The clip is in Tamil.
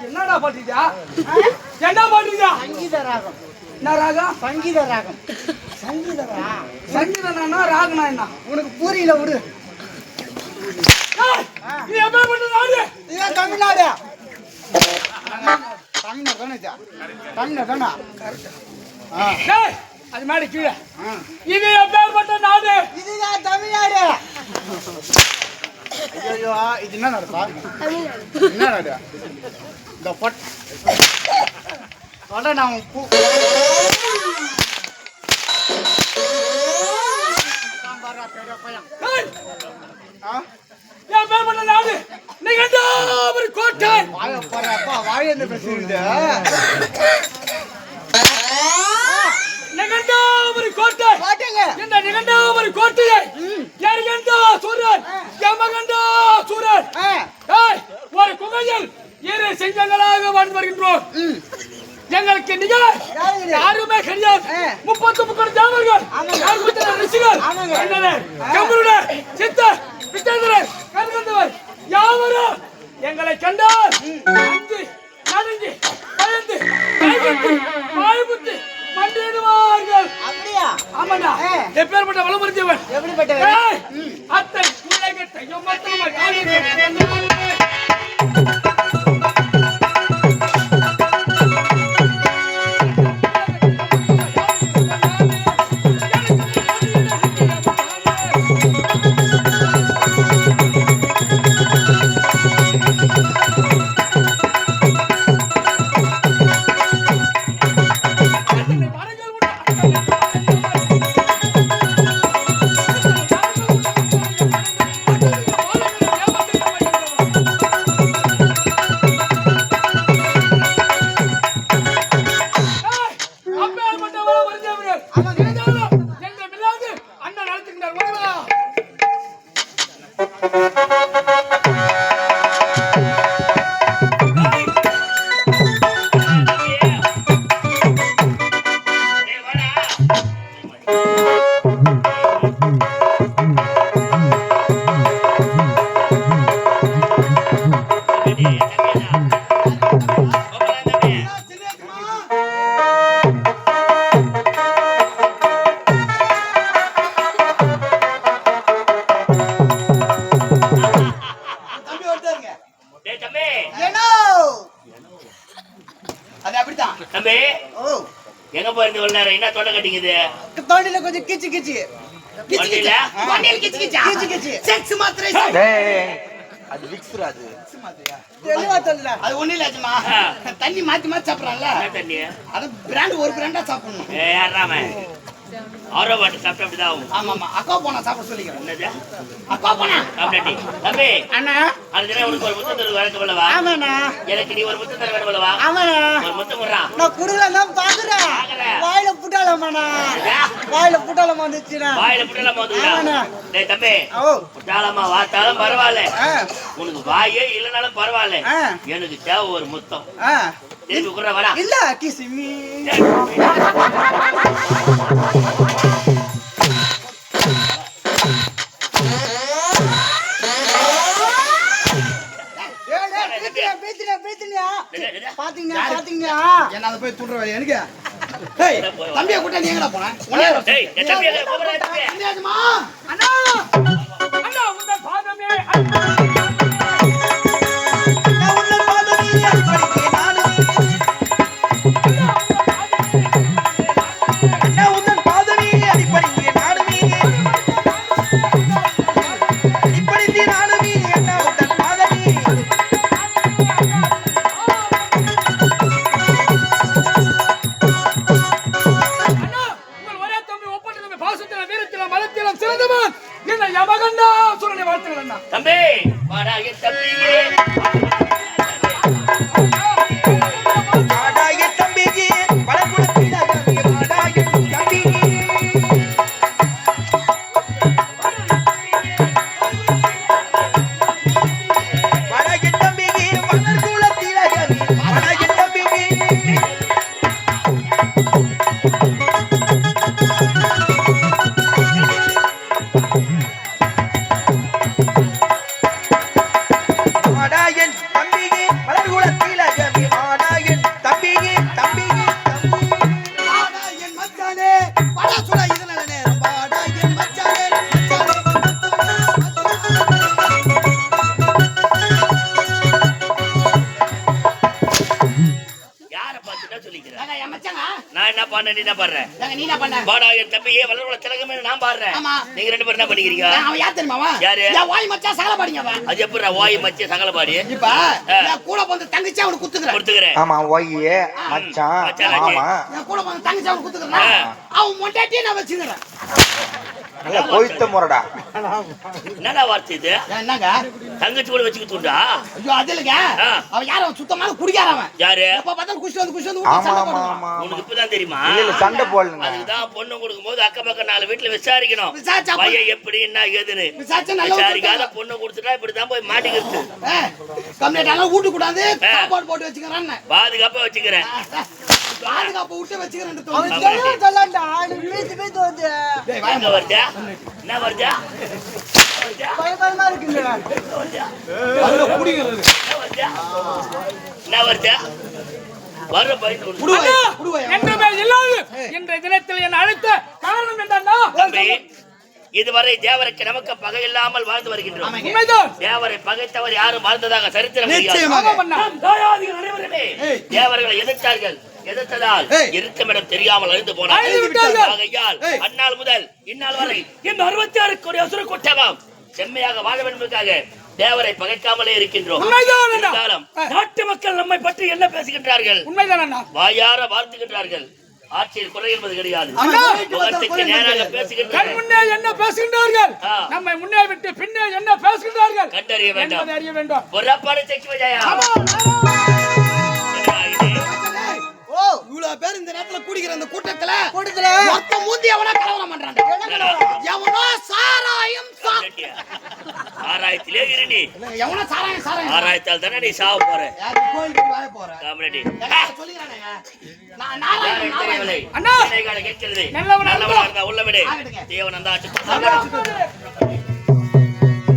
என்னடா பாட்டியா என்ன பாட்டியா சங்கீத ராகம் என்ன ராகம் சங்கீத ராகம் சங்கீத சங்கீதனா ராகனா என்ன உனக்கு புரியல விடு நீ எப்ப பண்ண நாடு இது தமிழ்நாடு தமிழ்நாடு தானே டேய் அது மாடி கீழே இது எப்பேற்பட்ட நாடு இதுதான் தமிழ்நாடு ஐயோ இது என்ன நடப்பா என்ன நாடு இந்த பொட்ட நான் எப்பேற்பட்ட நாடு நிகண்டாபுரி கோட்டை வாழ பேசுறது நிகண்டாபுரி கோட்டை இந்த நிகண்டாபுரி கோட்டையை எரிகண்டா சூரன் யமகண்டா சூரன் ஒரு குகையில் இரு சிங்கங்களாக வாழ்ந்து வருகின்றோம். எங்களுக்கு நிகர் யாருமே கிடையாது. 33 தேவர்கள், 62 ரிஷிகள், கம்பருடர், சித்தர், வித்தேந்திரர், கல்கந்தவர் யாவரும் எங்களை கண்டால் அஞ்சு நடுங்கி பயந்து கைவிட்டு வாய்ப்புத்து மண்டிடுவார்கள். அப்படியா? ஆமாடா. எப்பேற்பட்ட வளமுறிஞ்சவன் எப்படிப்பட்டவன்? அத்தை குலைகட்டை எம்மத்தமா என்ன தொண்டை கட்டிக்குது? தொண்டையில கொஞ்சம் கிச்சு கிச்சு தொண்டையில? செக்ஸ் மாத்திரை அது விக்ஸ்ரா அது. தெளிவா சொல்லல. அது ஒண்ணு இல்ல அஜமா. தண்ணி மாத்தி மாத்தி சாப்பிடறான்ல. என்ன தண்ணி? அது பிராண்ட் ஒரு பிராண்டா சாப்பிடணும். யாராம ஆரோ வாட்டர் சாப்பிட்டா அப்படிதான் ஆகும். ஆமா ஆமா. அக்கா போனா சாப்பிட சொல்லிக்கிறேன். என்னது? அக்கா போனா. அப்படியே தம்பி அண்ணா அதுக்கு உனக்கு ஒரு முத்தம் தருவது வழக்கம் அல்லவா? ஆமாண்ணா எனக்கு நீ ஒரு முத்தம் தர வேண்டும் அல்லவா? ஆமாண்ணா ஒரு முத்தம் விடுறா. நான் குடுக்கலாம் பாக்குறேன். வாயில புட்டாலமாண்ணா. வாயில புட்டாலமா வந்துச்சுண்ணா. வாயில புட்டலாமா வந்துடா? ஆமாண்ணா. டேய் தம்பி ஓ புட்டாலமா வாத்தாலும் பரவாயில்ல, ஆ உனக்கு வாயே இல்லைனாலும் பரவாயில்ல, ஆ. எனக்கு தேவை ஒரு முத்தம். ஆ திருப்பி குடுற வரா. இல்ல கிசிமி பாத்தீங்களா என்ன அதை போய் துடுற வேலையா எனக்கு? டேய் தம்பியை கூட்ட நீ எங்கடா போன? டேய் என் தம்பி எங்க கூப்பிடுற தம்பி? அஜமா. அண்ணா அண்ணா உங்க பாதமே அண்ணா தம்பி வாடா என் தம்பியே. நான் என்ன பண்ண நீ என்ன பண்ற? நீ என்ன பண்ண? வாடா என் தம்பியே வளர்வள திலகமே நான் பாடுறேன். ஆமா. நீங்க ரெண்டு பேரும் என்ன பண்ணிக்கிறீங்க? அவன் யார் தெரியுமாவா? யாரு? என் வாய் மச்சான் சகல பாடிங்க அவன். அது எப்படிடா வாய் மச்சி சகல பாடி? இப்ப நான் கூட வந்து தங்கச்சி அவனுக்கு குத்துக்கிறேன். கொடுத்துக்கிறேன். ஆமா ஒய்யே மச்சான் மச்சான், ஆமா நான் கூட வந்து தங்கச்சி அவனுக்கு குத்துக்கிறேன். அவன் மொண்டாட்டியே நான் வச்சுக்கிறேன். நல்ல கோயித்த முறடா. என்னடா வார்த்தை இது? என்னங்க? தங்கச்சி கூட வச்சுக்கிட்டுண்டா? ஐயோ அது இல்லைங்க. அவன் யாரும் சுத்தமான குடிக்காரவன். யாரு? எப்ப பார்த்தாலும் குஷ்டு வந்து ஆமா சண்டை ஆமா போடுவான். ஆமா உனக்கு இப்பதான் தெரியுமா? இல்ல இல்ல சண்டை போடலங்க. அதுதான் பொண்ணு கொடுக்கும்போது அக்கம் பக்கம் 4 வீட்டுல விசாரிக்கணும். விசாரிச்சா பையன் எப்படி என்ன ஏதுன்னு. விசாரிச்சா நல்லா விசாரிக்காத பொண்ணு கொடுத்துட்டா இப்படிதான் போய் மாட்டிக்கிறது. கம்ப்ளீட் எல்லாம் வீட்டு கூடாது சாப்பாடு போட்டு வச்சுக்கிறான். பாதுகாப்பா வச்சுக்கிறேன். பாதுகாப்பு விட்டு வச்சுக்கிறேன். அவன் தெளிவா சொல்லண்டா. வீட்டு வீட்டு வந்து எங்க வருதா? என்ன வருதா? பயமா இருக்குங்க. என்ன வருதா? வர்ற பயந்து என்றுமே இல்லாது இன்றைய தினத்தில் என் அழைத்த காரணம் என்னன்னா தம்பி, இதுவரை தேவருக்கு நமக்கு பகை இல்லாமல் வாழ்ந்து வருகின்றோம். உண்மைதான். தேவரை பகைத்தவர் யாரும் வாழ்ந்ததாக சரித்திரம் நிச்சயமாக. நம் தாயாதிகள் அனைவருமே தேவர்களை எதிர்த்தார்கள். எதிர்த்ததால் இருக்குமிடம் தெரியாமல் அழிந்து போனார்கள். ஆகையால் அந்நாள் முதல் இந்நாள் வரை இந்த 66 கோடி அசுர கூட்டமும் செம்மையாக வாழ வேண்டுமென்றாக தேவரை பகைக்காமலே இருக்கின்றோம். இருந்தாலும் நாட்டு மக்கள் நம்மை பற்றி என்ன பேசுகின்றார்கள்? உண்மைதான் அண்ணா. வாயார வாழ்த்துகின்றார்கள். ஆட்சியில் குறை என்பது கிடையாது. அண்ணா, முகத்துக்கு நேராக பேசுகின்றார்கள். முன்னே என்ன பேசுகின்றார்கள், நம்மை முன்னே விட்டு பின்னே என்ன பேசுகின்றார்கள் கண்டறிய வேண்டாம். என்பதை அறிய வேண்டும். பொறப்பாடு செக்கு வஜாயா. ஓ இவ்வளவு பேர் இந்த நேரத்துல கூடிக்கிற அந்த கூட்டத்துல மொத்த மூந்தி எவனா கலவரம் பண்றான்டா. எவனோ சாராயம் ஆராயத்திலே இருடி. எவனோ சாராயம் ஆராயத்தால் தானே நீ சாவ போற. யாரு கோயிலுக்கு வாய போற காமெடி சொல்லிக்கிறானே. நான் நாராயணன் அண்ணா கேட்கிறது. நல்லவனா இருந்தா உள்ள விடு. தேவன் அந்த